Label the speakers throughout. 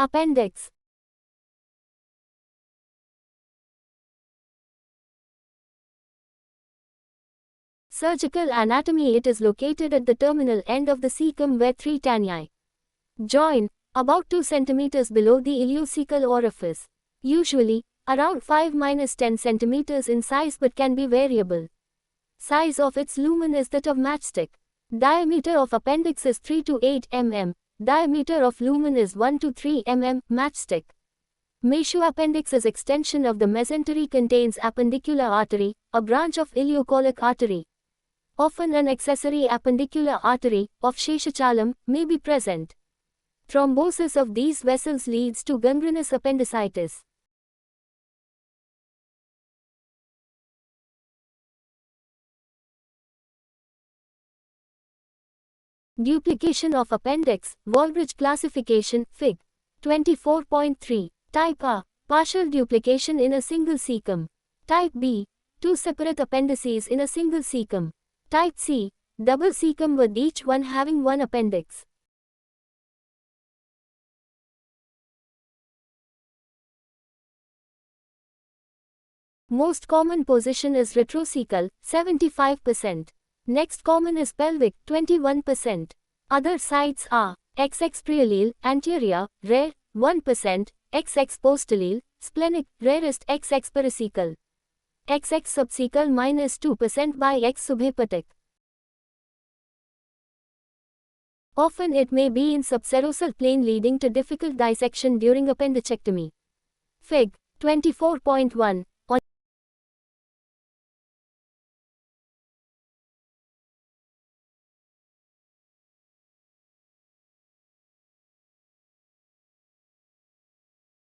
Speaker 1: Appendix. Surgical anatomy. It is located at the terminal end of the cecum where three tanii join, about 2 cm below the ileocecal orifice. Usually, around 5–10 cm in size but can be variable. Size of its lumen is that of matchstick. Diameter of appendix is 3 to 8 mm. Diameter of lumen is 1 to 3 mm. Matchstick. Mesoappendix is extension of the mesentery, contains appendicular artery, a branch of ileocolic artery. Often an accessory appendicular artery, of Sheshachalam, may be present. Thrombosis of these vessels leads to gangrenous appendicitis. Duplication of appendix, Walbridge classification, Fig. 24.3. Type A. Partial duplication in a single cecum. Type B. Two separate appendices in a single cecum. Type C. Double cecum with each one having one appendix. Most common position is retrocecal, 75%. Next common is pelvic, 21%. Other sites are XX prealil, anterior, rare, 1%, XX postalil, splenic, rarest XX pericecal. XX subcecal -2% by X subhepatic. Often it may be in subserosal plane leading to difficult dissection during appendicectomy. Fig. 24.1.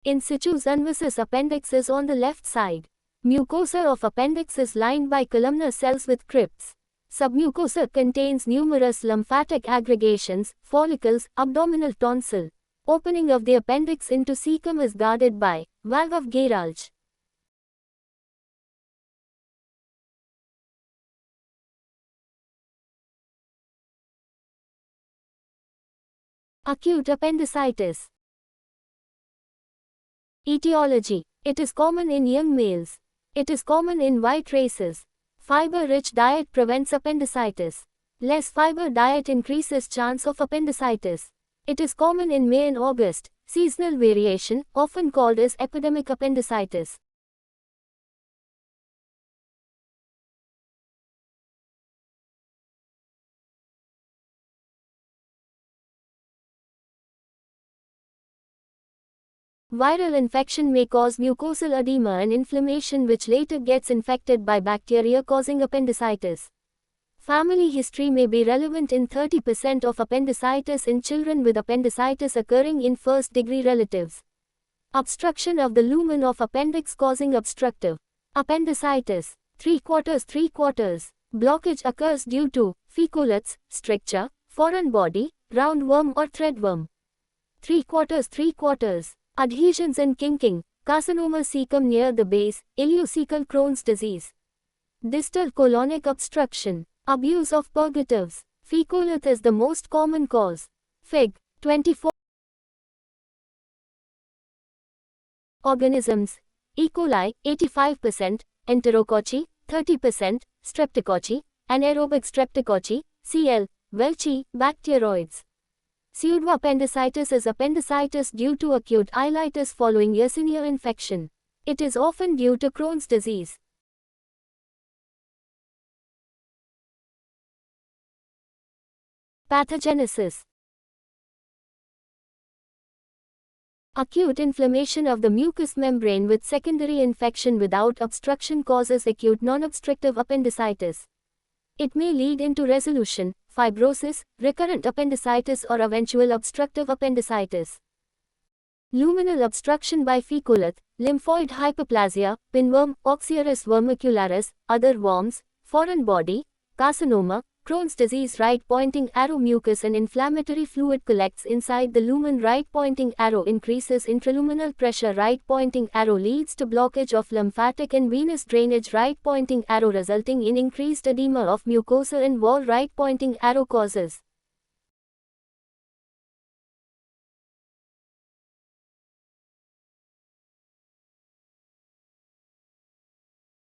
Speaker 1: In situ zonvus appendix is on the left side. Mucosa of appendix is lined by columnar cells with crypts. Submucosa contains numerous lymphatic aggregations, follicles, abdominal tonsil. Opening of the appendix into cecum is guarded by valve of Gerlach. Acute appendicitis. Etiology. It is common in young males. It is common in white races. Fiber-rich diet prevents appendicitis. Less fiber diet increases chance of appendicitis. It is common in May and August. Seasonal variation, often called as epidemic appendicitis. Viral infection may cause mucosal edema and inflammation which later gets infected by bacteria causing appendicitis. Family history may be relevant in 30% of appendicitis in children with appendicitis occurring in first-degree relatives. Obstruction of the lumen of appendix causing obstructive appendicitis. 3/4. Blockage occurs due to feculates, stricture, foreign body, roundworm or threadworm. 3/4. Adhesions and kinking, carcinoma cecum near the base, ileocecal Crohn's disease. Distal colonic obstruction, abuse of purgatives. Fecolith is the most common cause. Fig. 24. Organisms. E. coli, 85%, Enterococci, 30%, Streptococci, anaerobic Streptococci, Cl. welchii, bacteroids. Pseudoappendicitis is appendicitis due to acute ileitis following Yersinia infection. It is often due to Crohn's disease. Pathogenesis. Acute inflammation of the mucous membrane with secondary infection without obstruction causes acute non-obstructive appendicitis. It may lead into resolution, fibrosis, recurrent appendicitis or eventual obstructive appendicitis. Luminal obstruction by fecolith, lymphoid hyperplasia, pinworm, Oxyarus vermicularis, other worms, foreign body, carcinoma, Crohn's disease. Right-pointing arrow. Mucus and inflammatory fluid collects inside the lumen. Right-pointing arrow increases intraluminal pressure. Right-pointing arrow leads to blockage of lymphatic and venous drainage. Right-pointing arrow resulting in increased edema of mucosa and wall. Right-pointing arrow causes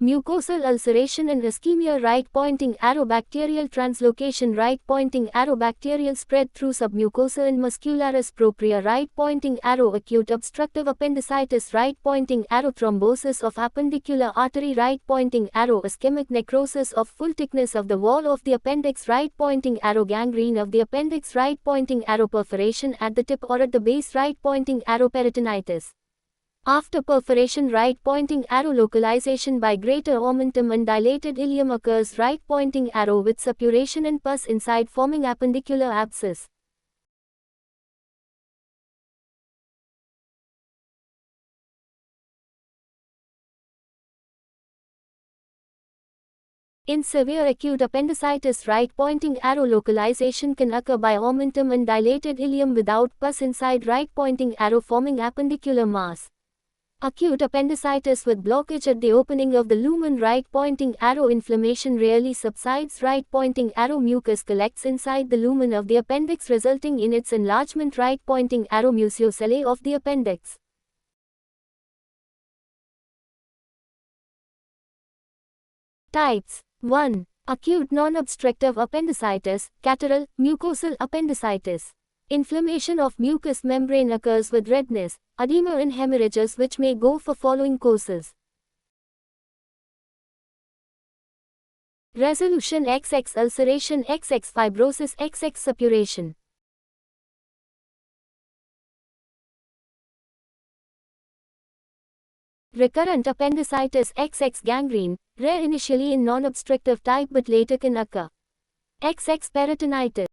Speaker 1: mucosal ulceration and ischemia, right pointing arrow, bacterial translocation, right pointing arrow, bacterial spread through submucosa and muscularis propria, right pointing arrow, acute obstructive appendicitis, right pointing arrow, thrombosis of appendicular artery, right pointing arrow, ischemic necrosis of full thickness of the wall of the appendix, right pointing arrow, gangrene of the appendix, right pointing arrow, perforation at the tip or at the base, right pointing arrow, peritonitis. After perforation, right pointing arrow, localization by greater omentum and dilated ileum occurs, right pointing arrow with suppuration and pus inside forming appendicular abscess. In severe acute appendicitis, right pointing arrow localization can occur by omentum and dilated ileum without pus inside right pointing arrow forming appendicular mass. Acute appendicitis with blockage at the opening of the lumen, right pointing arrow, inflammation rarely subsides, right pointing arrow, mucus collects inside the lumen of the appendix resulting in its enlargement, right pointing arrow, mucosalae of the appendix. Types. 1. Acute non-obstructive appendicitis, catarrhal, mucosal appendicitis. Inflammation of mucous membrane occurs with redness, edema and hemorrhages which may go for following causes. Resolution: XX ulceration, XX fibrosis, XX suppuration. Recurrent appendicitis, XX gangrene, rare initially in non-obstructive type but later can occur. XX peritonitis.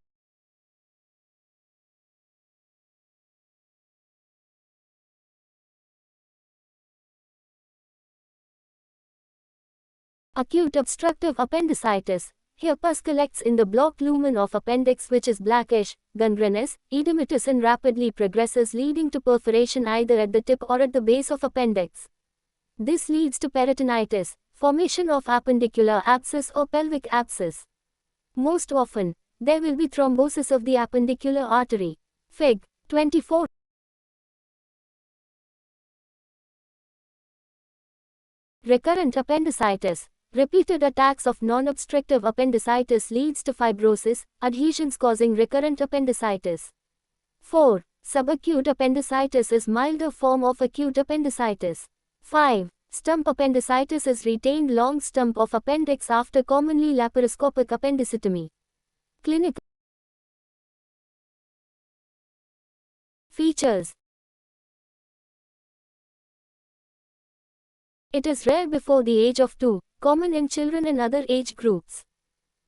Speaker 1: Acute obstructive appendicitis. Here pus collects in the blocked lumen of appendix which is blackish, gangrenous, edematous and rapidly progresses leading to perforation either at the tip or at the base of appendix. This leads to peritonitis, formation of appendicular abscess or pelvic abscess. Most often, there will be thrombosis of the appendicular artery. Fig. 24. Recurrent appendicitis. Repeated attacks of non-obstructive appendicitis leads to fibrosis, adhesions causing recurrent appendicitis. 4. Subacute appendicitis is milder form of acute appendicitis. 5. Stump appendicitis is retained long stump of appendix after commonly laparoscopic appendicectomy. Clinical features. It is rare before the age of 2, common in children and other age groups.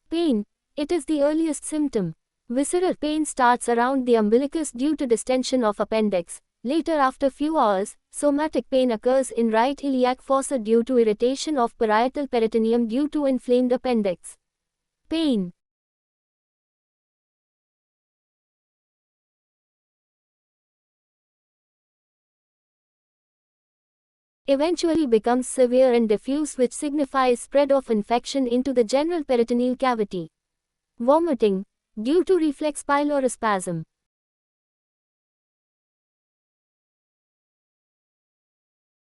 Speaker 1: Pain. It is the earliest symptom. Visceral pain starts around the umbilicus due to distension of appendix. Later, after few hours, somatic pain occurs in right iliac fossa due to irritation of parietal peritoneum due to inflamed appendix. Pain. Eventually becomes severe and diffuse, which signifies spread of infection into the general peritoneal cavity. Vomiting, due to reflex pylospasm.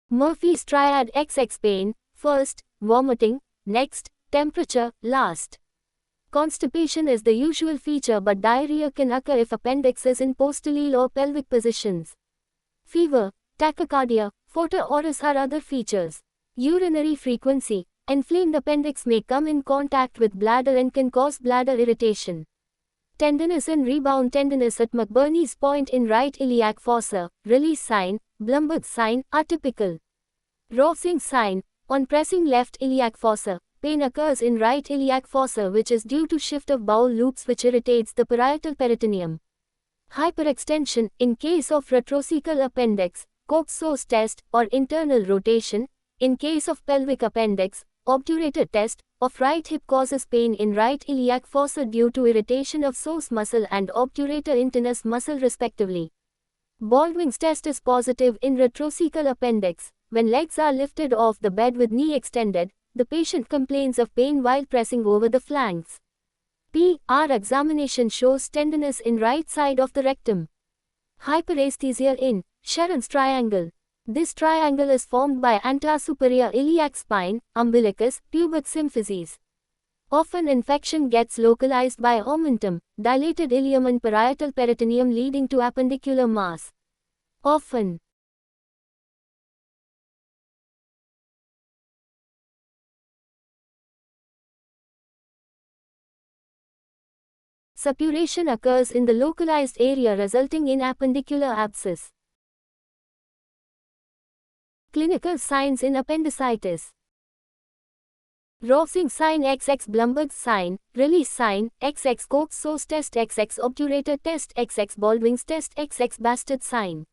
Speaker 1: Murphy's triad: XX pain, first, vomiting, next, temperature, last. Constipation is the usual feature but diarrhea can occur if appendix is in posteal or pelvic positions. Fever, tachycardia, photo oris are other features. Urinary frequency. Inflamed appendix may come in contact with bladder and can cause bladder irritation. Tenderness and rebound. Tenderness at McBurney's point in right iliac fossa, release sign, Blumberg sign, are typical. Rovsing sign, on pressing left iliac fossa, pain occurs in right iliac fossa which is due to shift of bowel loops which irritates the parietal peritoneum. Hyperextension, in case of retrocecal appendix, Cox-Source test, or internal rotation. In case of pelvic appendix, obturator test, of right hip causes pain in right iliac fossa due to irritation of psoas muscle and obturator internus muscle respectively. Baldwin's test is positive in retrocecal appendix. When legs are lifted off the bed with knee extended, the patient complains of pain while pressing over the flanks. PR examination shows tenderness in right side of the rectum. Hyperesthesia in Sharon's triangle. This triangle is formed by anterosuperior iliac spine, umbilicus, pubis symphysis. Often infection gets localized by omentum, dilated ileum and parietal peritoneum leading to appendicular mass. Often. Suppuration occurs in the localized area resulting in appendicular abscess. Clinical signs in appendicitis. Rovsing sign XX Blumberg's sign, release sign, XX Cox-So's test XX obturator test XX Baldwin's test XX Bastard sign.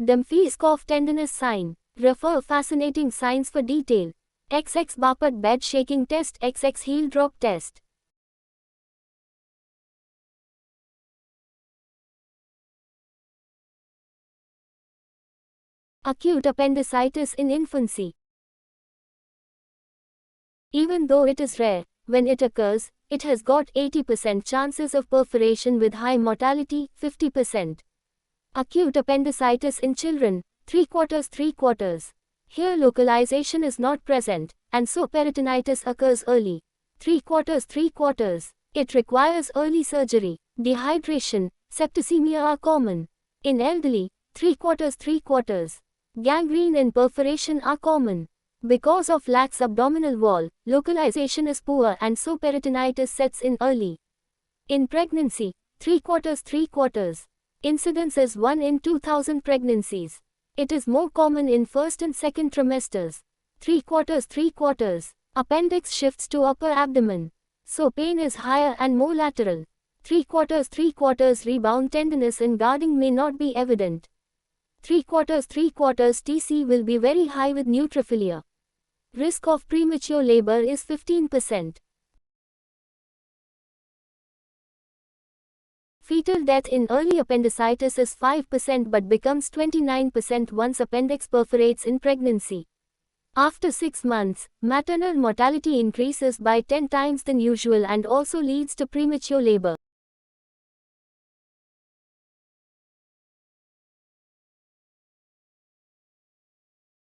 Speaker 1: Dumfries cough tenderness sign. Refer fascinating signs for detail. XX Barput bed shaking test XX heel drop test. Acute appendicitis in infancy. Even though it is rare, when it occurs, it has got 80% chances of perforation with high mortality, 50%. Acute appendicitis in children, 3/4. Here localization is not present, and so peritonitis occurs early. 3/4. It requires early surgery. Dehydration, septicemia are common. In elderly, 3/4. Gangrene and perforation are common. Because of lax abdominal wall, localization is poor and so peritonitis sets in early. In pregnancy, 3/4. Incidence is 1 in 2000 pregnancies. It is more common in first and second trimesters. 3/4. Appendix shifts to upper abdomen. So pain is higher and more lateral. 3/4 rebound tenderness and guarding may not be evident. 3/4 TC will be very high with neutrophilia. Risk of premature labor is 15%. Fetal death in early appendicitis is 5% but becomes 29% once appendix perforates in pregnancy. After 6 months, maternal mortality increases by 10 times than usual and also leads to premature labor.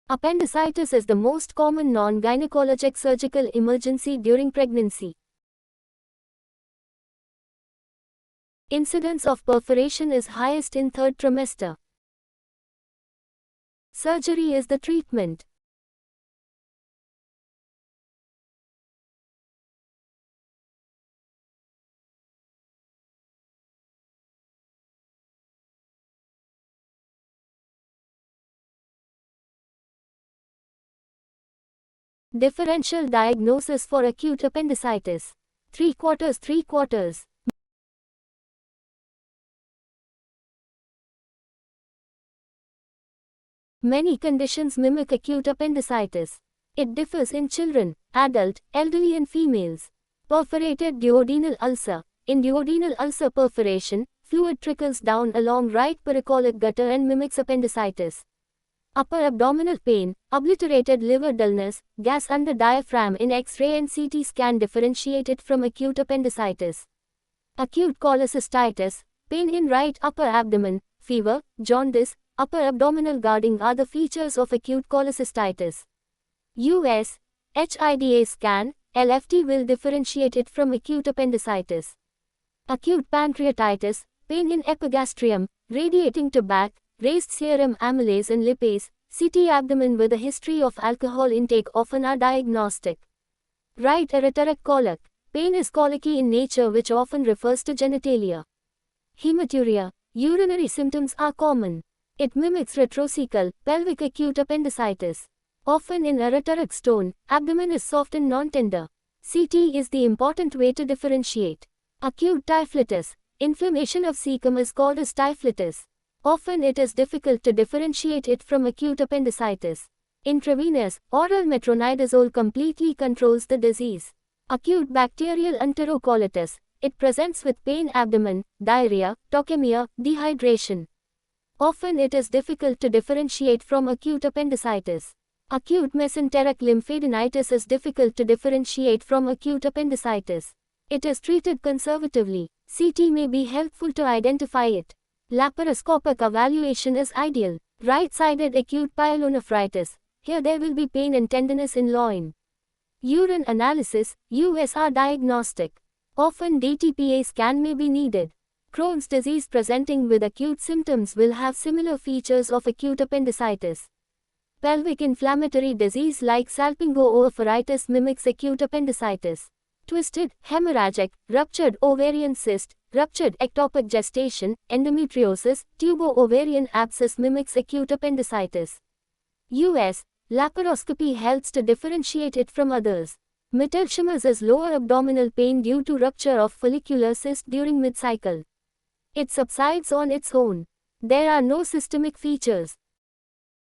Speaker 1: Appendicitis is the most common non-gynecologic surgical emergency during pregnancy. Incidence of perforation is highest in third trimester. Surgery is the treatment. Differential diagnosis for acute appendicitis. 3/4. Many conditions mimic acute appendicitis. It differs in children, adult, elderly and females. Perforated duodenal ulcer. In duodenal ulcer perforation, fluid trickles down along right pericolic gutter and mimics appendicitis. Upper abdominal pain, obliterated liver dullness, gas under diaphragm in X-ray and CT scan differentiate it from acute appendicitis. Acute cholecystitis, pain in right upper abdomen, fever, jaundice, upper abdominal guarding are the features of acute cholecystitis. US HIDA scan, LFT will differentiate it from acute appendicitis. Acute pancreatitis, pain in epigastrium, radiating to back, raised serum amylase and lipase, CT abdomen with a history of alcohol intake often are diagnostic. Right ereteric colic, pain is colicky in nature which often refers to genitalia. Hematuria, urinary symptoms are common. It mimics retrocecal, pelvic acute appendicitis. Often in ereteric stone, abdomen is soft and non-tender. CT is the important way to differentiate. Acute typhlitis, inflammation of cecum is called as typhlitis. Often it is difficult to differentiate it from acute appendicitis. Intravenous, oral metronidazole completely controls the disease. Acute bacterial enterocolitis, it presents with pain abdomen, diarrhea, tochemia, dehydration. Often it is difficult to differentiate from acute appendicitis. Acute mesenteric lymphadenitis is difficult to differentiate from acute appendicitis. It is treated conservatively. CT may be helpful to identify it. Laparoscopic evaluation is ideal. Right-sided acute pyelonephritis. Here there will be pain and tenderness in loin. Urine analysis, USR diagnostic. Often DTPA scan may be needed. Crohn's disease presenting with acute symptoms will have similar features of acute appendicitis. Pelvic inflammatory disease like salpingo-oophorytis mimics acute appendicitis. Twisted, hemorrhagic, ruptured ovarian cyst, ruptured ectopic gestation, endometriosis, tubo-ovarian abscess mimics acute appendicitis. US. Laparoscopy helps to differentiate it from others. Mittelschmerz is lower abdominal pain due to rupture of follicular cyst during mid-cycle. It subsides on its own. There are no systemic features.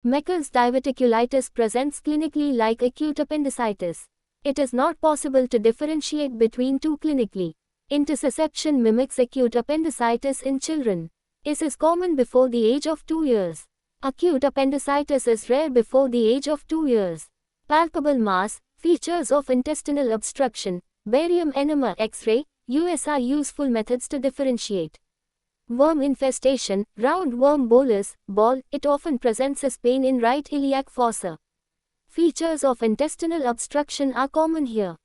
Speaker 1: Meckel's diverticulitis presents clinically like acute appendicitis. It is not possible to differentiate between two clinically. Intussusception mimics acute appendicitis in children. Is common before the age of 2 years. Acute appendicitis is rare before the age of 2 years. Palpable mass, features of intestinal obstruction, barium enema X-ray, US are useful methods to differentiate. Worm infestation, roundworm bolus, ball, it often presents as pain in right iliac fossa. Features of intestinal obstruction are common here.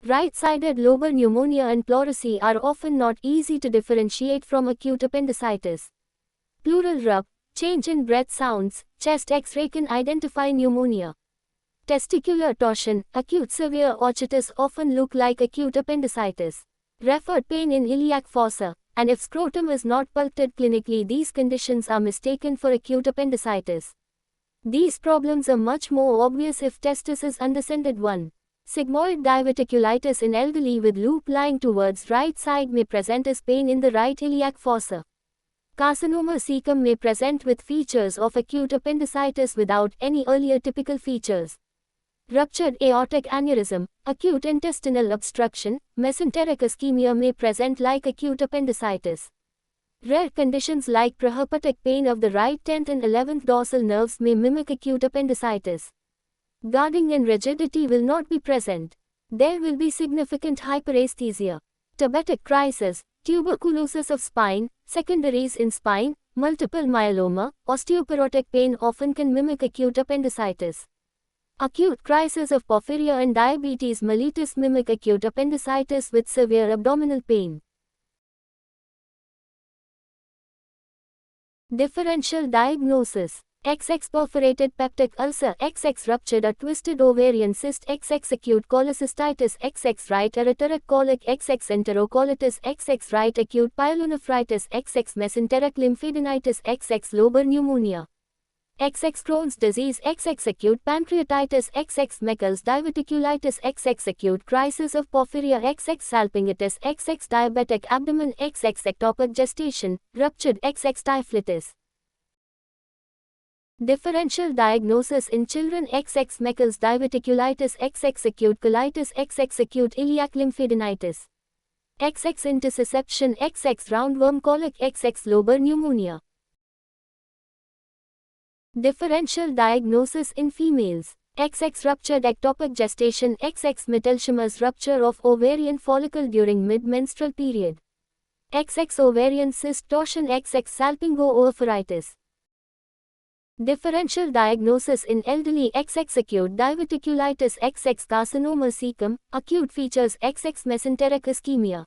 Speaker 1: Right-sided lobar pneumonia and pleurisy are often not easy to differentiate from acute appendicitis. Pleural rub, change in breath sounds, chest X-ray can identify pneumonia. Testicular torsion, acute severe orchitis often look like acute appendicitis. Referred pain in iliac fossa, and if scrotum is not pulpted clinically, these conditions are mistaken for acute appendicitis. These problems are much more obvious if testis is undescended one. Sigmoid diverticulitis in elderly with loop lying towards right side may present as pain in the right iliac fossa. Carcinoma cecum may present with features of acute appendicitis without any earlier typical features. Ruptured aortic aneurysm, acute intestinal obstruction, mesenteric ischemia may present like acute appendicitis. Rare conditions like preherpetic pain of the right 10th and 11th dorsal nerves may mimic acute appendicitis. Guarding and rigidity will not be present. There will be significant hyperesthesia. Tabetic crisis, tuberculosis of spine, secondaries in spine, multiple myeloma, osteoporotic pain often can mimic acute appendicitis. Acute crisis of porphyria and diabetes mellitus mimic acute appendicitis with severe abdominal pain. Differential diagnosis. XX perforated peptic ulcer, XX ruptured or twisted ovarian cyst, XX acute cholecystitis, XX right ureteric colic, XX enterocolitis, XX right acute pyelonephritis, XX mesenteric lymphadenitis, XX lobar pneumonia. XX Crohn's disease, XX acute pancreatitis, XX Meckel's diverticulitis, XX acute crisis of porphyria, XX salpingitis, XX diabetic abdomen, XX ectopic gestation, ruptured, XX typhlitis. Differential diagnosis in children, XX Meckel's diverticulitis, XX acute colitis, XX acute iliac lymphadenitis. XX intussusception, XX roundworm colic, XX lobar pneumonia. Differential diagnosis in females. XX ruptured ectopic gestation, XX Mittelschmerz rupture of ovarian follicle during mid-menstrual period. XX ovarian cyst torsion, XX salpingo-oophorytis. Differential diagnosis in elderly, XX acute diverticulitis, XX carcinoma cecum, acute features, XX mesenteric ischemia.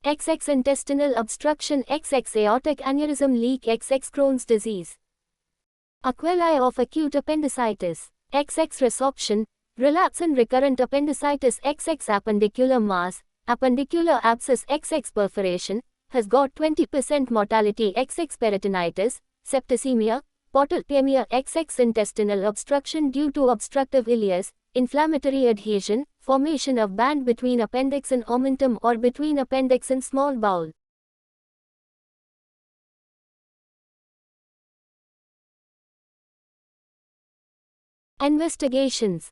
Speaker 1: XX intestinal obstruction, XX aortic aneurysm leak, XX Crohn's disease. Sequelae of acute appendicitis. XX resorption, relapse and recurrent appendicitis, XX appendicular mass, appendicular abscess, XX perforation, has got 20% mortality, XX peritonitis, septicemia, portalpemia, XX intestinal obstruction due to obstructive ileus, inflammatory adhesion, formation of band between appendix and omentum or between appendix and small bowel. Investigations.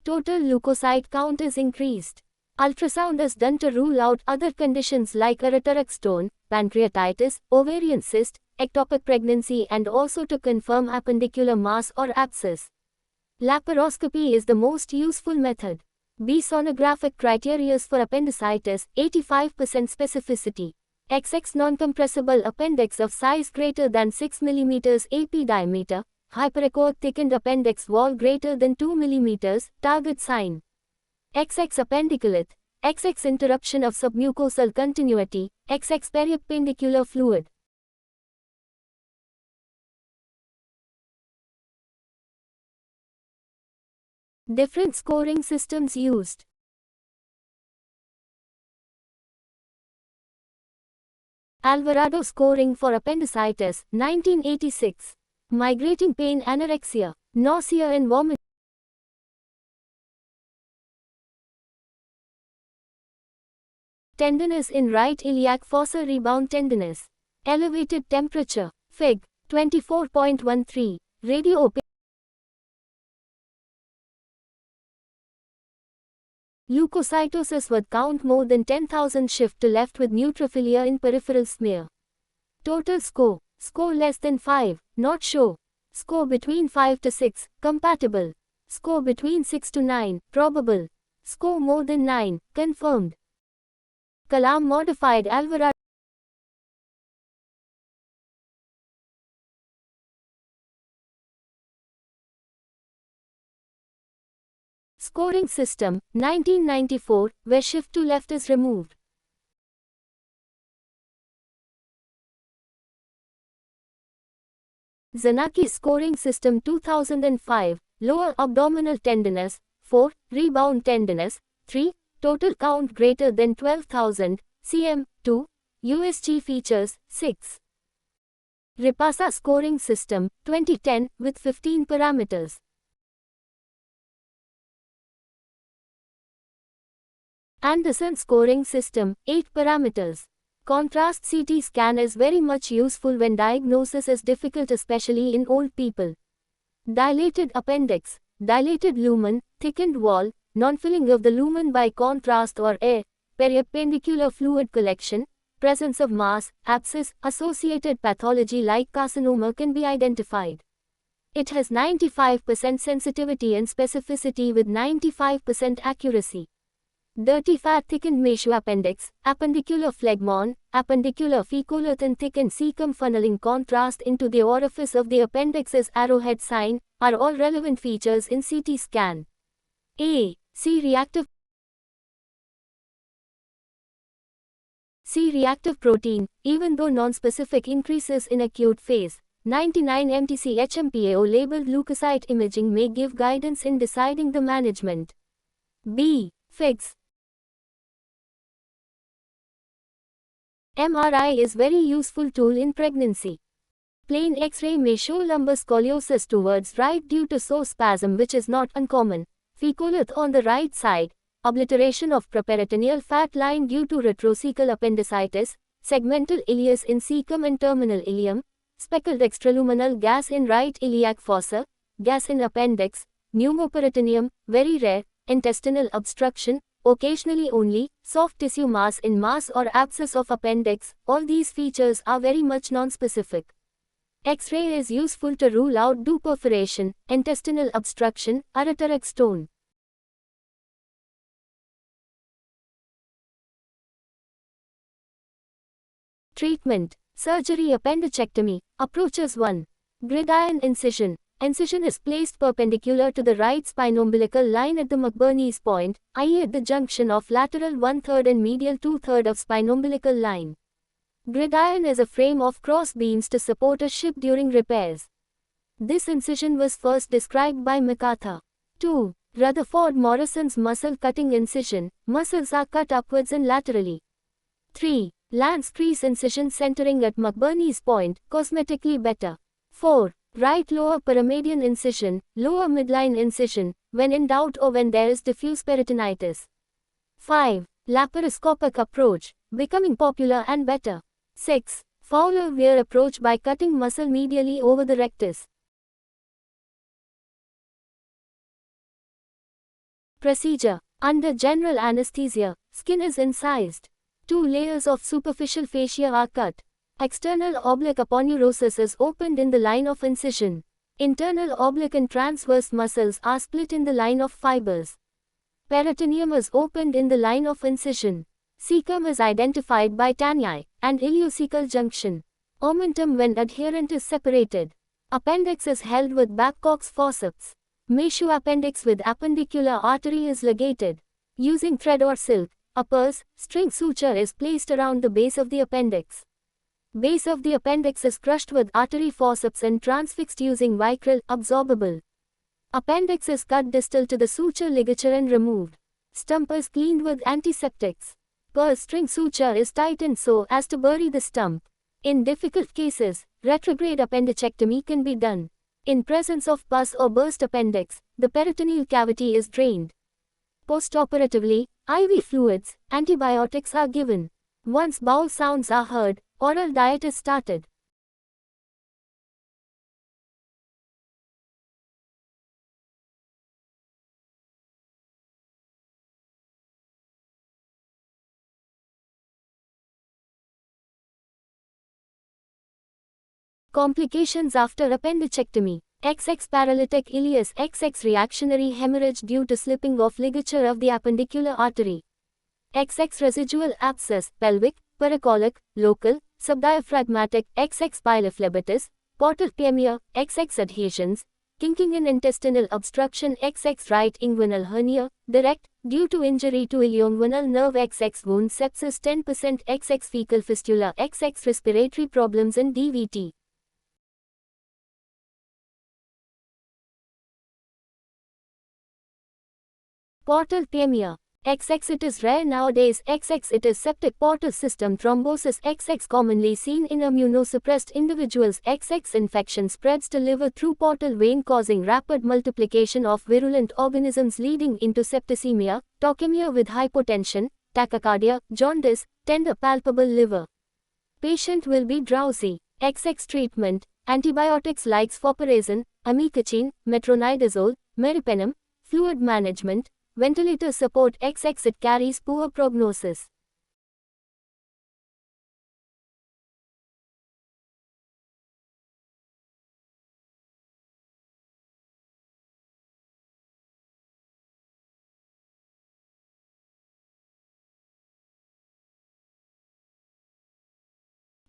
Speaker 1: Total leukocyte count is increased. Ultrasound is done to rule out other conditions like ureteric stone, pancreatitis, ovarian cyst, ectopic pregnancy and also to confirm appendicular mass or abscess. Laparoscopy is the most useful method. B. Sonographic criteria for appendicitis, 85% specificity. XX non-compressible appendix of size greater than 6 mm AP diameter, hyperechoic thickened appendix wall greater than 2 mm, target sign. XX appendiculate, XX interruption of submucosal continuity, XX periappendicular fluid. Different scoring systems used. Alvarado scoring for appendicitis, 1986. Migrating pain, anorexia, nausea and vomiting. Tenderness in right iliac fossa, rebound tenderness. Elevated temperature, Fig. 24.13. Radio. Leukocytosis with count more than 10,000, shift to left with neutrophilia in peripheral smear. Total score. Score less than 5, not show. Score between 5 to 6, compatible. Score between 6 to 9, probable. Score more than 9, confirmed. Kalam modified Alvarado. Scoring system, 1994, where shift to left is removed. Zanaki scoring system, 2005, lower abdominal tenderness, 4, rebound tenderness, 3, total count greater than 12,000, cm, 2, USG features, 6. Ripasa scoring system, 2010, with 15 parameters. Anderson scoring system, 8 parameters. Contrast CT scan is very much useful when diagnosis is difficult, especially in old people. Dilated appendix, dilated lumen, thickened wall, non-filling of the lumen by contrast or air, periappendicular fluid collection, presence of mass, abscess, associated pathology like carcinoma can be identified. It has 95% sensitivity and specificity with 95% accuracy. Dirty fat thickened mesoappendix, appendicular phlegmon, appendicular fecolathin thickened cecum funneling contrast into the orifice of the appendix as arrowhead sign, are all relevant features in CT scan. A. C-reactive protein, even though non-specific, increases in acute phase. 99 mTC HMPAO labeled leukocyte imaging may give guidance in deciding the management. B. Figs. MRI is very useful tool in pregnancy. Plain X-ray may show lumbar scoliosis towards right due to spasm, which is not uncommon. Fecolath on the right side, obliteration of properitoneal fat line due to retrocecal appendicitis, segmental ileus in cecum and terminal ileum, speckled extraluminal gas in right iliac fossa, gas in appendix, pneumoperitoneum, very rare, intestinal obstruction, occasionally only, soft tissue mass in mass or abscess of appendix. All these features are very much non-specific. X-ray is useful to rule out do perforation, intestinal obstruction, ureteric stone. Treatment. Surgery. Appendicectomy. Approaches 1. Gridiron incision. Incision is placed perpendicular to the right spinoumbilical line at the McBurney's point, i.e. at the junction of lateral 1/3 and medial 2/3 of spinoumbilical line. Gridiron is a frame of cross beams to support a ship during repairs. This incision was first described by MacArthur. 2. Rutherford Morrison's muscle cutting incision. Muscles are cut upwards and laterally. 3. Lance Crease incision centering at McBurney's point, cosmetically better. 4. Right lower paramedian incision, lower midline incision, when in doubt or when there is diffuse peritonitis. 5. Laparoscopic approach, becoming popular and better. 6. Fowler-Weir approach by cutting muscle medially over the rectus. Procedure. Under general anesthesia, skin is incised. 2 layers of superficial fascia are cut. External oblique aponeurosis is opened in the line of incision. Internal oblique and transverse muscles are split in the line of fibers. Peritoneum is opened in the line of incision. Cecum is identified by tanii and ileocecal junction. Omentum when adherent is separated. Appendix is held with Babcock's forceps. Mesoappendix with appendicular artery is ligated. Using thread or silk, a purse, string suture is placed around the base of the appendix. Base of the appendix is crushed with artery forceps and transfixed using Vicryl, absorbable. Appendix is cut distal to the suture ligature and removed. Stump is cleaned with antiseptics. Purse string suture is tightened so as to bury the stump. In difficult cases, retrograde appendicectomy can be done. In presence of pus or burst appendix, the peritoneal cavity is drained. Postoperatively, IV fluids, antibiotics are given. Once bowel sounds are heard, oral diet is started. Complications after appendicectomy. XX paralytic ileus, XX reactionary hemorrhage due to slipping of ligature of the appendicular artery. XX residual abscess, pelvic, paracolic, local, subdiaphragmatic, XX pilophlebitis, portal pemia, XX adhesions, kinking in intestinal obstruction, XX right inguinal hernia, direct, due to injury to ilioinguinal nerve, XX wound sepsis 10%, XX fecal fistula, XX respiratory problems in DVT. Portal pemia. XX it is rare nowadays. XX it is septic portal system thrombosis. XX commonly seen in immunosuppressed individuals. XX infection spreads to liver through portal vein causing rapid multiplication of virulent organisms leading into septicemia, tachycardia with hypotension, tachycardia, jaundice, tender palpable liver. Patient will be drowsy. XX treatment, antibiotics like cefpoaxone, amikacin, metronidazole, meropenem, fluid management, ventilator support. XX it carries poor prognosis.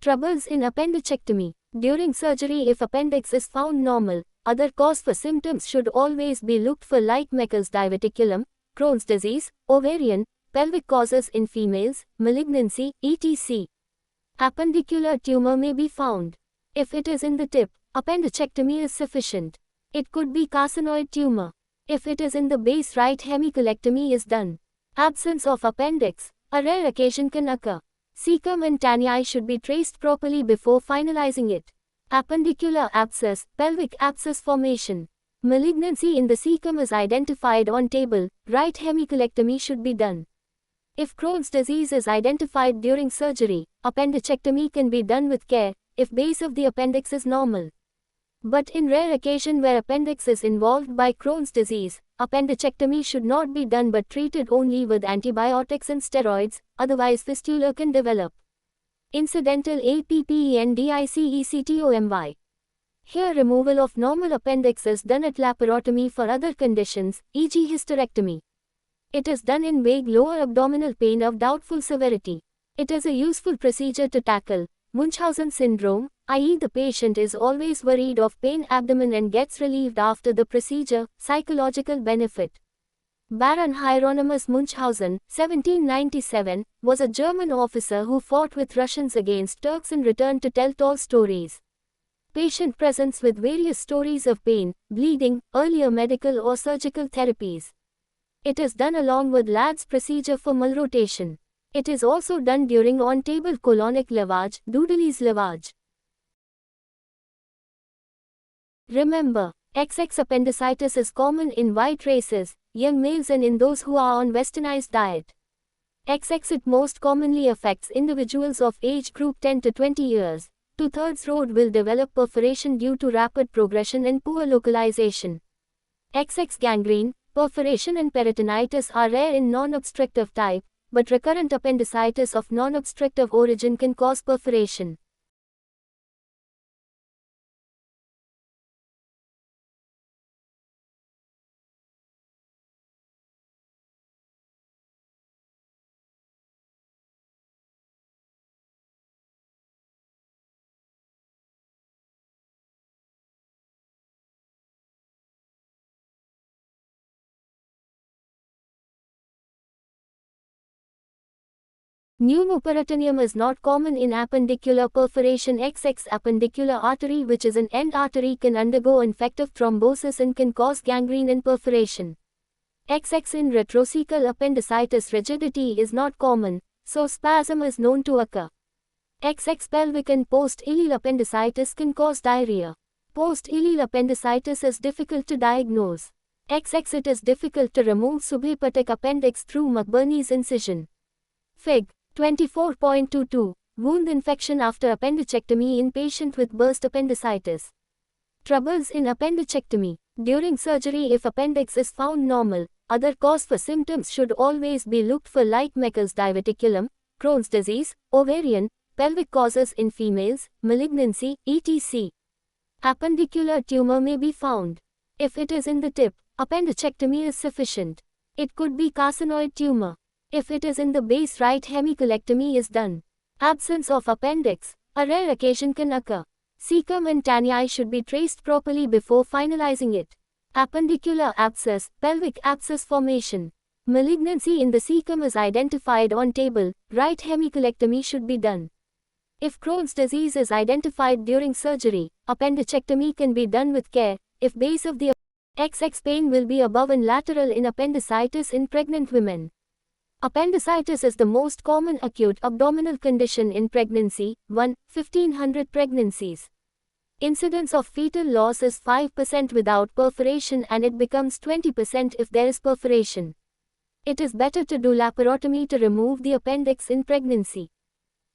Speaker 1: Troubles in appendicectomy. During surgery, if appendix is found normal, other cause for symptoms should always be looked for like Meckel's diverticulum, Crohn's disease, ovarian, pelvic causes in females, malignancy, etc. Appendicular tumor may be found. If it is in the tip, appendicectomy is sufficient. It could be carcinoid tumor. If it is in the base, right hemicolectomy is done. Absence of appendix, a rare occasion can occur. Cecum and tanii should be traced properly before finalizing it. Appendicular abscess, pelvic abscess formation. Malignancy in the cecum is identified on table, right hemicolectomy should be done. If Crohn's disease is identified during surgery, appendicectomy can be done with care, if base of the appendix is normal. But in rare occasion where appendix is involved by Crohn's disease, appendicectomy should not be done but treated only with antibiotics and steroids, otherwise fistula can develop. Incidental appendicectomy. Here removal of normal appendix is done at laparotomy for other conditions, e.g. hysterectomy. It is done in vague lower abdominal pain of doubtful severity. It is a useful procedure to tackle Munchausen syndrome, i.e. the patient is always worried of pain abdomen and gets relieved after the procedure, psychological benefit. Baron Hieronymus Munchausen, 1797, was a German officer who fought with Russians against Turks and returned to tell tall stories. Patient presents with various stories of pain, bleeding, earlier medical or surgical therapies. It is done along with Ladd's procedure for malrotation. It is also done during on-table colonic lavage, Dudley's lavage. Remember, XX appendicitis is common in white races, young males and in those who are on westernized diet. XX it most commonly affects individuals of age group 10 to 20 years. 2/3 road will develop perforation due to rapid progression and poor localization. XX gangrene, perforation and peritonitis are rare in non-obstructive type, but recurrent appendicitis of non-obstructive origin can cause perforation. Pneumoperitoneum is not common in appendicular perforation. XX appendicular artery, which is an end artery, can undergo infective thrombosis and can cause gangrene and perforation. XX in retrocecal appendicitis rigidity is not common, so spasm is known to occur. XX pelvic and post-ileal appendicitis can cause diarrhea. Post-ileal appendicitis is difficult to diagnose. XX it is difficult to remove subhepatic appendix through McBurney's incision. Fig. 24.22. Wound infection after appendicectomy in patient with burst appendicitis. Troubles in appendicectomy. During surgery, if appendix is found normal, other cause for symptoms should always be looked for, like Meckel's diverticulum, Crohn's disease, ovarian, pelvic causes in females, malignancy, etc. Appendicular tumor may be found. If it is in the tip, appendicectomy is sufficient. It could be carcinoid tumor. If it is in the base, right hemicolectomy is done. Absence of appendix. A rare occasion can occur. Cecum and tanii should be traced properly before finalizing it. Appendicular abscess, pelvic abscess formation. Malignancy in the cecum is identified on table, right hemicolectomy should be done. If Crohn's disease is identified during surgery, appendicectomy can be done with care. If base of the XX pain will be above and lateral in appendicitis in pregnant women. Appendicitis is the most common acute abdominal condition in pregnancy, 1/1500 pregnancies. Incidence of fetal loss is 5% without perforation and it becomes 20% if there is perforation. It is better to do laparotomy to remove the appendix in pregnancy.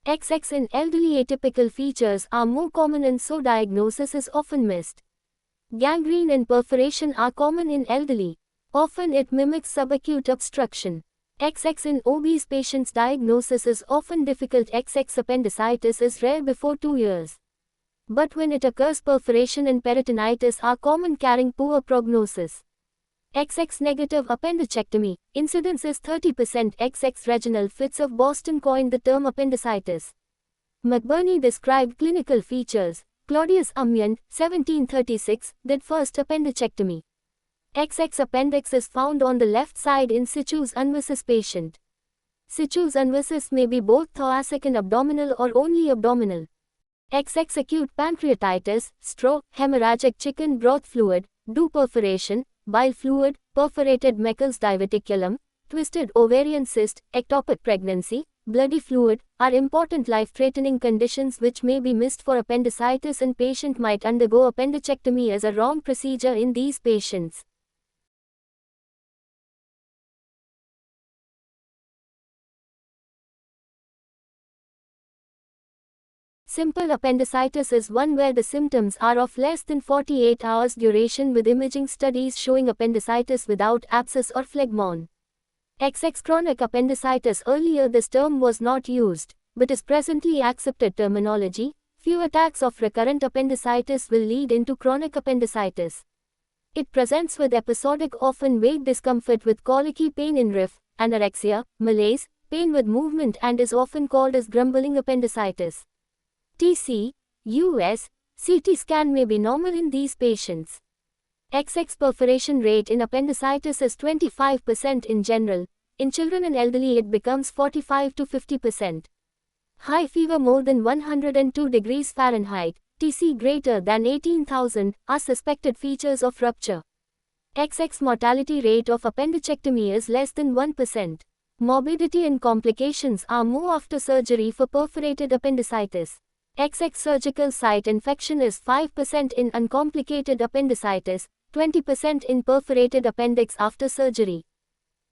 Speaker 1: XX in elderly atypical features are more common and so diagnosis is often missed. Gangrene and perforation are common in elderly. Often it mimics subacute obstruction. XX in obese patients diagnosis is often difficult. XX appendicitis is rare before 2 years. But when it occurs, perforation and peritonitis are common, carrying poor prognosis. XX negative appendicectomy, incidence is 30%. XX Reginald Fitz of Boston coined the term appendicitis. McBurney described clinical features. Claudius Amyand, 1736, did first appendicectomy. XX appendix is found on the left side in situs unvisus patient. Situs unvisus may be both thoracic and abdominal or only abdominal. XX acute pancreatitis, stro, hemorrhagic chicken broth fluid, do perforation, bile fluid, perforated Meckel's diverticulum, twisted ovarian cyst, ectopic pregnancy, bloody fluid, are important life-threatening conditions which may be missed for appendicitis, and patient might undergo appendicectomy as a wrong procedure in these patients. Simple appendicitis is one where the symptoms are of less than 48 hours duration, with imaging studies showing appendicitis without abscess or phlegmon. XX chronic appendicitis. Earlier this term was not used, but is presently accepted terminology. Few attacks of recurrent appendicitis will lead into chronic appendicitis. It presents with episodic, often vague discomfort with colicky pain in rif, anorexia, malaise, pain with movement, and is often called as grumbling appendicitis. TC, US, CT scan may be normal in these patients. XX perforation rate in appendicitis is 25% in general. In children and elderly it becomes 45 to 50%. High fever more than 102 degrees Fahrenheit, TC greater than 18,000, are suspected features of rupture. XX mortality rate of appendicectomy is less than 1%. Morbidity and complications are more after surgery for perforated appendicitis. XX surgical site infection is 5% in uncomplicated appendicitis, 20% in perforated appendix after surgery.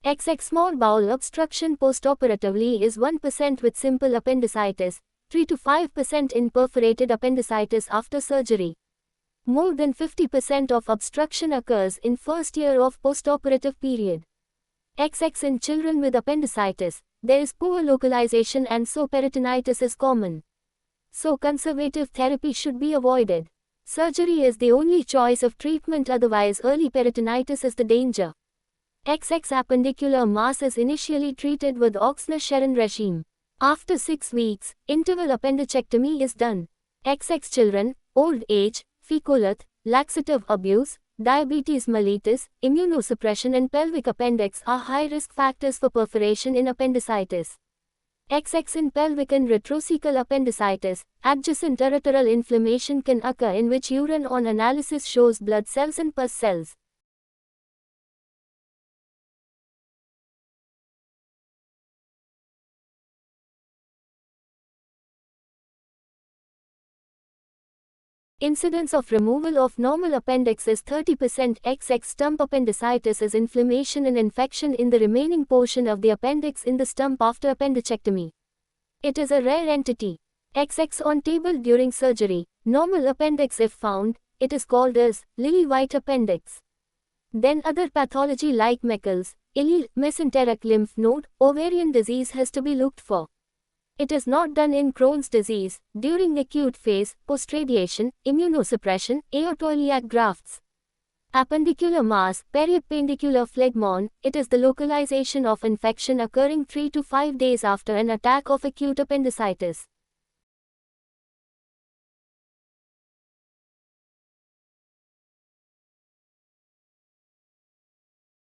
Speaker 1: XX small bowel obstruction postoperatively is 1% with simple appendicitis, 3 to 5% in perforated appendicitis after surgery. More than 50% of obstruction occurs in first year of postoperative period. XX in children with appendicitis, there is poor localization and so peritonitis is common. So conservative therapy should be avoided. Surgery is the only choice of treatment, otherwise early peritonitis is the danger. XX appendicular mass is initially treated with Ochsner-Sharon regime. After 6 weeks, interval appendicectomy is done. XX children, old age, fecolath, laxative abuse, diabetes mellitus, immunosuppression and pelvic appendix are high risk factors for perforation in appendicitis. XX in pelvic and retrocecal appendicitis, adjacent territorial inflammation can occur in which urine on analysis shows blood cells and pus cells. Incidence of removal of normal appendix is 30%. XX stump appendicitis is inflammation and infection in the remaining portion of the appendix in the stump after appendicectomy. It is a rare entity. XX on table during surgery. Normal appendix if found, it is called as lily-white appendix. Then other pathology like Meckel's, ileal, mesenteric lymph node, ovarian disease has to be looked for. It is not done in Crohn's disease, during acute phase, post-radiation, immunosuppression, aortoiliac grafts. Appendicular mass, periappendicular phlegmon, it is the localization of infection occurring 3 to 5 days after an attack of acute appendicitis.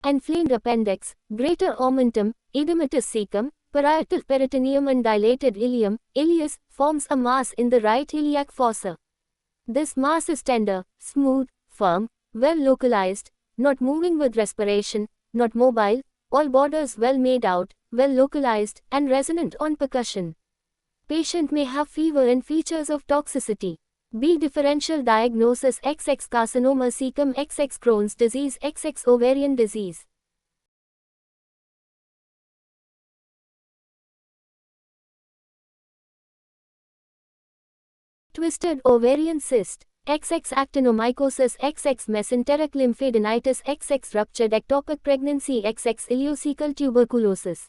Speaker 1: Inflamed appendix, greater omentum, edematous cecum, parietal peritoneum and dilated ileum, ileus, forms a mass in the right iliac fossa. This mass is tender, smooth, firm, well localized, not moving with respiration, not mobile, all borders well made out, well localized, and resonant on percussion. Patient may have fever and features of toxicity. B. Differential diagnosis: XX carcinoma cecum, XX Crohn's disease, XX ovarian disease. Twisted ovarian cyst, XX actinomycosis, XX mesenteric lymphadenitis, XX ruptured ectopic pregnancy, XX ileocecal tuberculosis.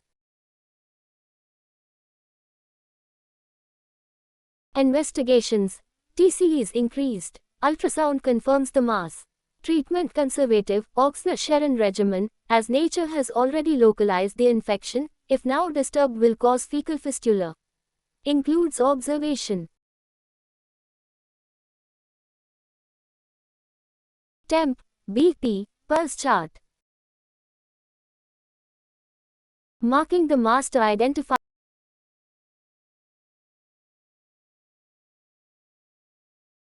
Speaker 1: Investigations. TCE is increased. Ultrasound confirms the mass. Treatment: conservative, Ochsner-Sharon regimen, as nature has already localized the infection, if now disturbed will cause fecal fistula. Includes observation. Temp, BP, pulse chart. Marking the mass to identify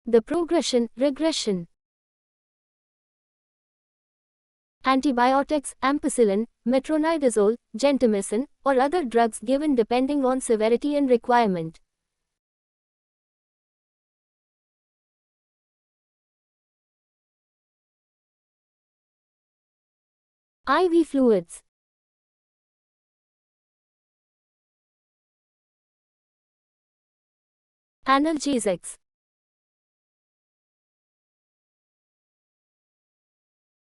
Speaker 1: the progression, regression. Antibiotics: ampicillin, metronidazole, gentamicin, or other drugs given depending on severity and requirement. IV fluids. Analgesics.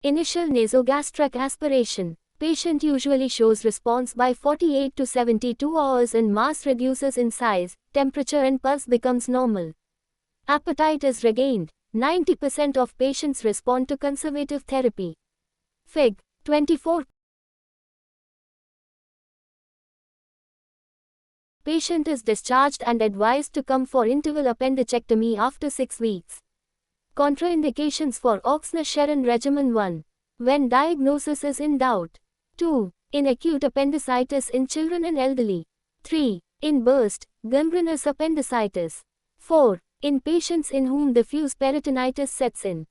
Speaker 1: Initial nasogastric aspiration. Patient usually shows response by 48 to 72 hours and mass reduces in size, temperature and pulse becomes normal. Appetite is regained. 90% of patients respond to conservative therapy. Fig. 24. Patient is discharged and advised to come for interval appendicectomy after 6 weeks. Contraindications for Ochsner-Sharon regimen: 1. When diagnosis is in doubt. 2. In acute appendicitis in children and elderly. 3. In burst, gangrenous appendicitis. 4. In patients in whom diffuse peritonitis sets in.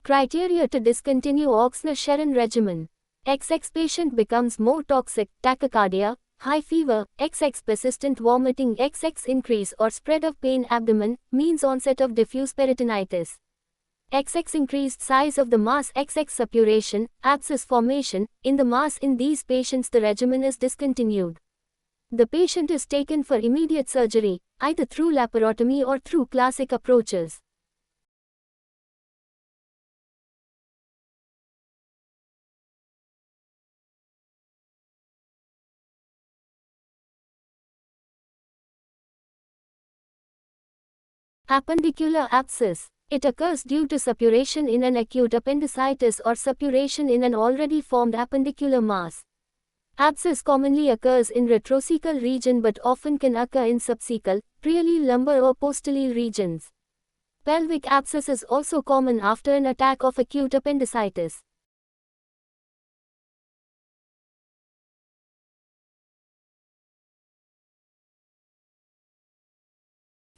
Speaker 1: Criteria to discontinue Ochsner-Sharon regimen. XX patient becomes more toxic, tachycardia, high fever, XX persistent vomiting, XX increase or spread of pain abdomen, means onset of diffuse peritonitis. XX increased size of the mass, XX suppuration, abscess formation, in the mass. In these patients the regimen is discontinued. The patient is taken for immediate surgery, either through laparotomy or through classic approaches. Appendicular abscess. It occurs due to suppuration in an acute appendicitis or suppuration in an already formed appendicular mass. Abscess commonly occurs in retrocecal region but often can occur in subcecal, preaلیal, lumbar or postaلیal regions. Pelvic abscess is also common after an attack of acute appendicitis.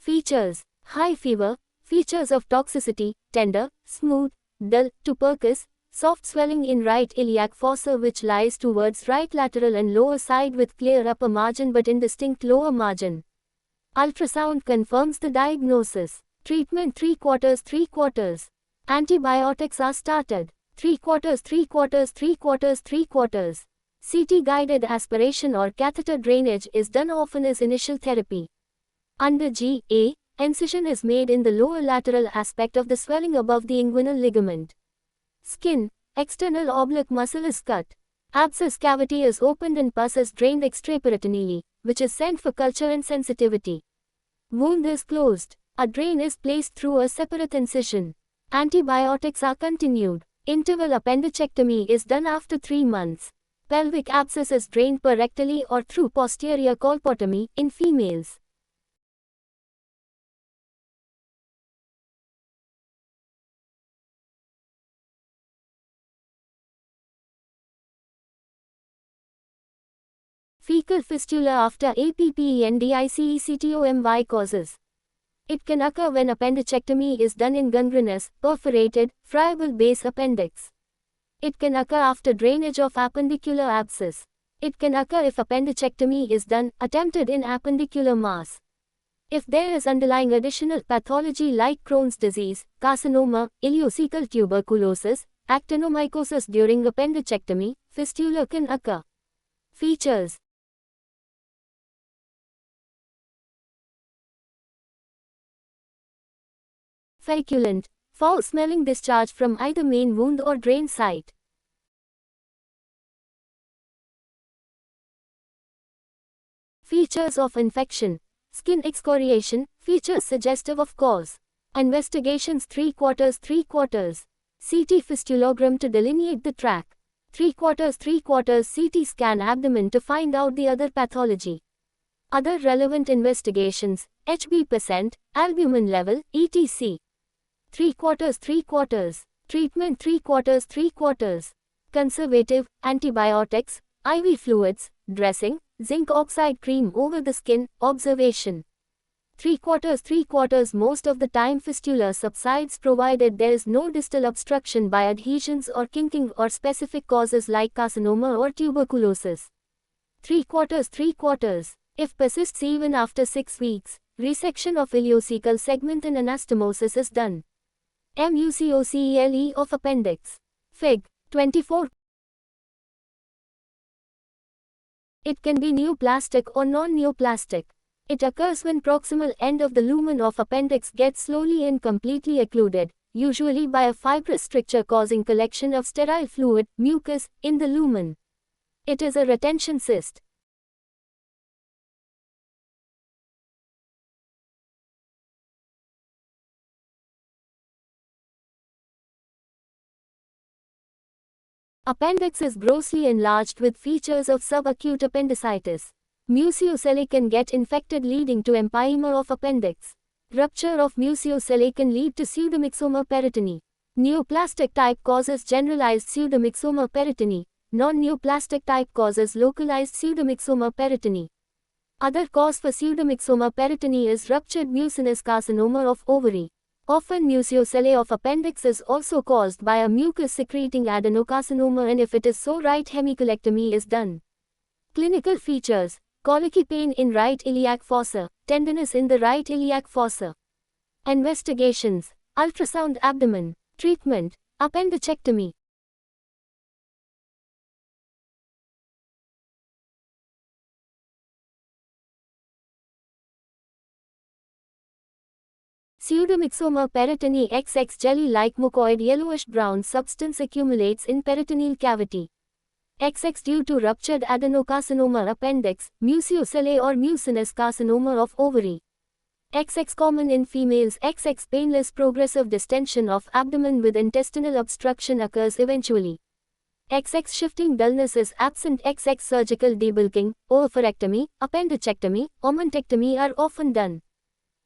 Speaker 1: Features: high fever. Features of toxicity: tender, smooth, dull, tuberous, soft swelling in right iliac fossa which lies towards right lateral and lower side with clear upper margin but indistinct lower margin. Ultrasound confirms the diagnosis. Treatment: 3/4. Antibiotics are started. 3/4. CT-guided aspiration or catheter drainage is done often as initial therapy. Under G.A., incision is made in the lower lateral aspect of the swelling above the inguinal ligament. Skin: external oblique muscle is cut. Abscess cavity is opened and pus is drained extraperitoneally, which is sent for culture and sensitivity. Wound is closed. A drain is placed through a separate incision. Antibiotics are continued. Interval appendicectomy is done after 3 months. Pelvic abscess is drained per rectally or through posterior colpotomy in females. Fecal fistula after APPENDICECTOMY causes. It can occur when appendicectomy is done in gangrenous, perforated, friable base appendix. It can occur after drainage of appendicular abscess. It can occur if appendicectomy is done, attempted in appendicular mass. If there is underlying additional pathology like Crohn's disease, carcinoma, ileocecal tuberculosis, actinomycosis during appendicectomy, fistula can occur. Features: feculent, foul-smelling discharge from either main wound or drain site. Features of infection: skin excoriation, features suggestive of cause. Investigations: 3/4. CT fistulogram to delineate the track. 3/4. CT scan abdomen to find out the other pathology. Other relevant investigations: HB%, albumin level, etc. 3/4. Treatment: 3/4. Conservative, antibiotics, IV fluids, dressing, zinc oxide cream over the skin, observation. 3/4. Most of the time fistula subsides provided there is no distal obstruction by adhesions or kinking or specific causes like carcinoma or tuberculosis. 3/4. If persists even after 6 weeks, resection of ileocecal segment and anastomosis is done. MUCOCELE of appendix. Fig. 24. It can be neoplastic or non-neoplastic. It occurs when proximal end of the lumen of appendix gets slowly and completely occluded, usually by a fibrous stricture causing collection of sterile fluid, mucus, in the lumen. It is a retention cyst. Appendix is grossly enlarged with features of subacute appendicitis. Mucocele can get infected leading to empyema of appendix. Rupture of mucocele can lead to pseudomyxoma peritoni. Neoplastic type causes generalized pseudomyxoma peritoni. Non-neoplastic type causes localized pseudomyxoma peritoni. Other cause for pseudomyxoma peritoni is ruptured mucinous carcinoma of ovary. Often mucocele of appendix is also caused by a mucus-secreting adenocarcinoma, and if it is so, right hemicolectomy is done. Clinical features: colicky pain in right iliac fossa, tenderness in the right iliac fossa. Investigations: ultrasound abdomen. Treatment: appendicectomy. Pseudomyxoma peritoni XX jelly-like mucoid yellowish-brown substance accumulates in peritoneal cavity. XX due to ruptured adenocarcinoma appendix, mucocele or mucinous carcinoma of ovary. XX common in females. XX painless progressive distension of abdomen with intestinal obstruction occurs eventually. XX shifting dullness is absent. XX surgical debulking, oophorectomy, appendicectomy, omentectomy are often done.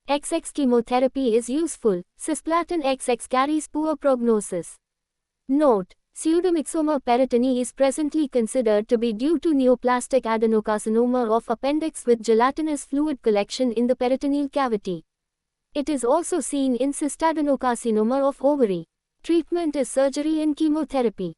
Speaker 1: XX chemotherapy is useful. Cisplatin XX carries poor prognosis. Note: pseudomyxoma peritoni is presently considered to be due to neoplastic adenocarcinoma of appendix with gelatinous fluid collection in the peritoneal cavity. It is also seen in cystadenocarcinoma of ovary. Treatment is surgery and chemotherapy.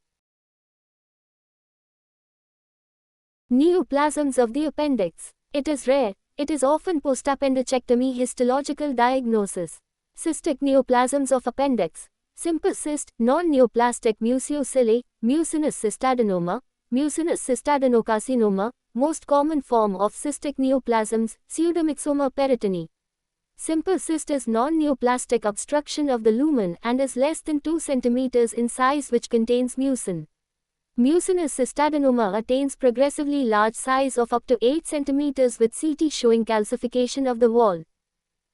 Speaker 1: Neoplasms of the appendix. It is rare. It is often post-appendicectomy histological diagnosis. Cystic neoplasms of appendix. Simple cyst, non-neoplastic mucosalae, mucinous cystadenoma, mucinous cystadenocarcinoma, most common form of cystic neoplasms, pseudomyxoma peritoni. Simple cyst is non-neoplastic obstruction of the lumen and is less than 2 cm in size which contains mucin. Mucinous cystadenoma attains progressively large size of up to 8 cm with CT showing calcification of the wall.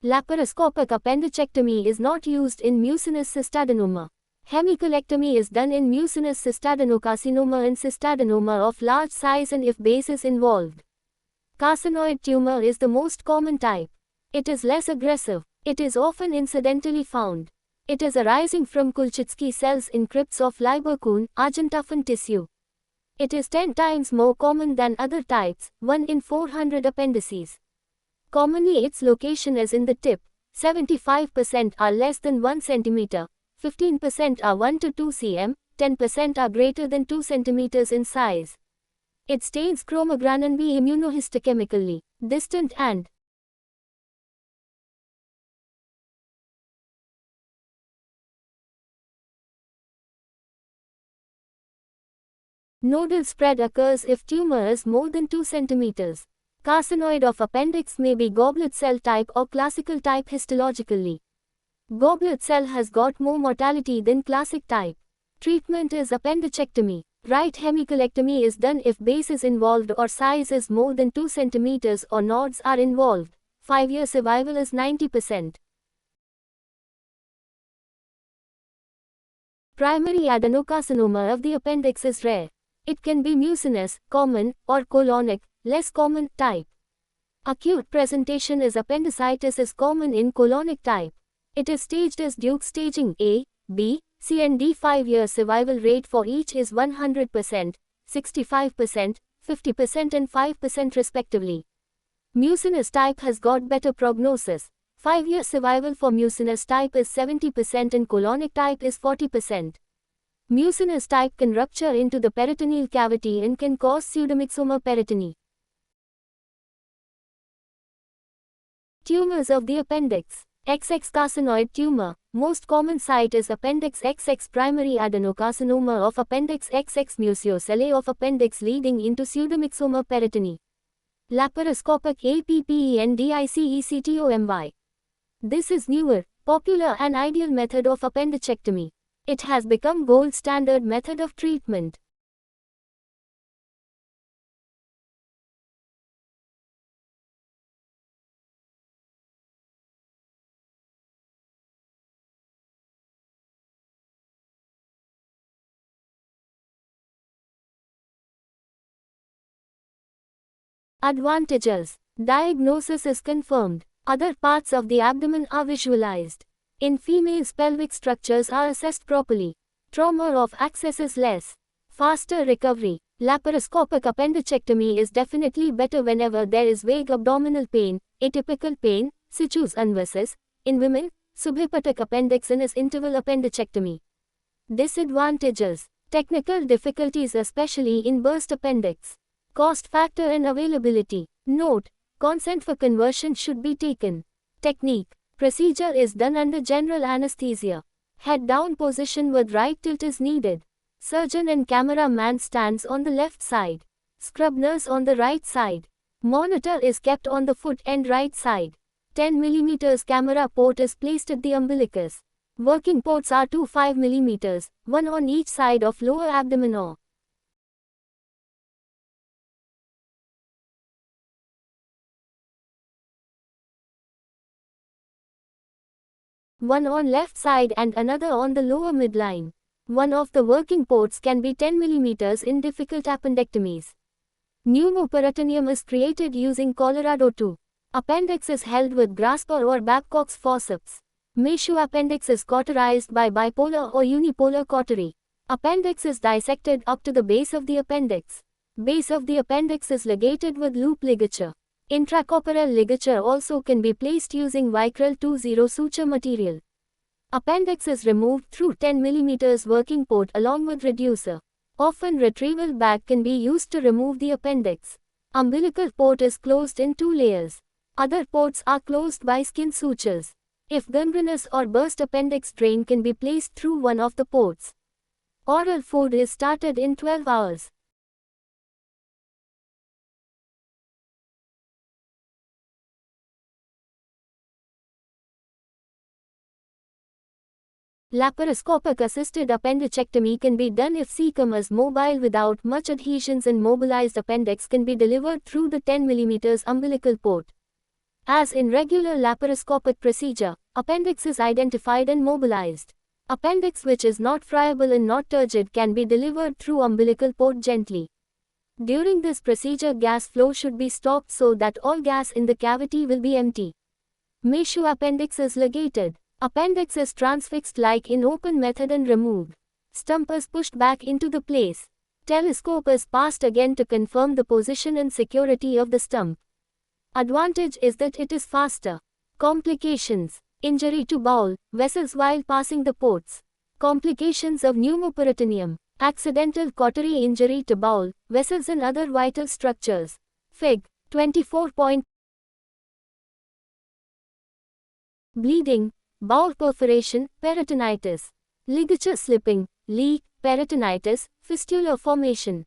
Speaker 1: Laparoscopic appendicectomy is not used in mucinous cystadenoma. Hemicolectomy is done in mucinous cystadenocarcinoma and cystadenoma of large size and if base is involved. Carcinoid tumor is the most common type. It is less aggressive. It is often incidentally found. It is arising from Kulczycki cells in crypts of Lieberkühn, Argentaufen tissue. It is 10 times more common than other types, 1 in 400 appendices. Commonly its location is in the tip. 75% are less than 1 cm, 15% are 1 to 2 cm, 10% are greater than 2 cm in size. It stains chromogranin B immunohistochemically, distant and nodal spread occurs if tumor is more than 2 cm. Carcinoid of appendix may be goblet cell type or classical type histologically. Goblet cell has got more mortality than classic type. Treatment is appendicectomy. Right hemicolectomy is done if base is involved or size is more than 2 cm or nodes are involved. 5-year survival is 90%. Primary adenocarcinoma of the appendix is rare. It can be mucinous, common, or colonic, less common, type. Acute presentation is appendicitis is common in colonic type. It is staged as Duke staging A, B, C and D. 5-year survival rate for each is 100%, 65%, 50% and 5% respectively. Mucinous type has got better prognosis. 5-year survival for mucinous type is 70% and colonic type is 40%. Mucinous type can rupture into the peritoneal cavity and can cause pseudomyxoma peritoni. Tumors of the appendix. XX carcinoid tumor. Most common site is appendix XX primary adenocarcinoma of appendix XX mucosalae of appendix leading into pseudomyxoma peritoni. Laparoscopic appendicectomy. This is newer, popular and ideal method of appendicectomy. It has become gold standard method of treatment. Advantages. Diagnosis is confirmed. Other parts of the abdomen are visualized. In females, pelvic structures are assessed properly. Trauma of access is less. Faster recovery. Laparoscopic appendicectomy is definitely better whenever there is vague abdominal pain, atypical pain, situs inversus. In women, subhepatic appendix is interval appendicectomy. Disadvantages. Technical difficulties especially in burst appendix. Cost factor and availability. Note: consent for conversion should be taken. Technique. Procedure is done under general anesthesia. Head down position with right tilt is needed. Surgeon and camera man stands on the left side. Scrub nurse on the right side. Monitor is kept on the foot and right side. 10 mm camera port is placed at the umbilicus. Working ports are 2 5 mm, one on each side of lower abdomen or one on left side and another on the lower midline. One of the working ports can be 10 mm in difficult appendectomies. Pneumoperitoneum is created using Colorado II. Appendix is held with Grasper or Babcock's forceps. Mayhew appendix is cauterized by bipolar or unipolar cautery. Appendix is dissected up to the base of the appendix. Base of the appendix is ligated with loop ligature. Intracorporeal ligature also can be placed using Vicryl 2.0 suture material. Appendix is removed through 10 mm working port along with reducer. Often retrieval bag can be used to remove the appendix. Umbilical port is closed in 2 layers. Other ports are closed by skin sutures. If gangrenous or burst appendix drain can be placed through one of the ports. Oral food is started in 12 hours. Laparoscopic assisted appendicectomy can be done if cecum is mobile without much adhesions, and mobilized appendix can be delivered through the 10 mm umbilical port. As in regular laparoscopic procedure, appendix is identified and mobilized. Appendix which is not friable and not turgid can be delivered through umbilical port gently. During this procedure, gas flow should be stopped so that all gas in the cavity will be empty. Mesh appendix is ligated. Appendix is transfixed like in open method and removed. Stump is pushed back into the place. Telescope is passed again to confirm the position and security of the stump. Advantage is that it is faster. Complications: injury to bowel, vessels while passing the ports. Complications of pneumoperitoneum: accidental cautery injury to bowel, vessels and other vital structures. Fig. 24. Bleeding, bowel perforation, peritonitis. Ligature slipping, leak, peritonitis, fistula formation.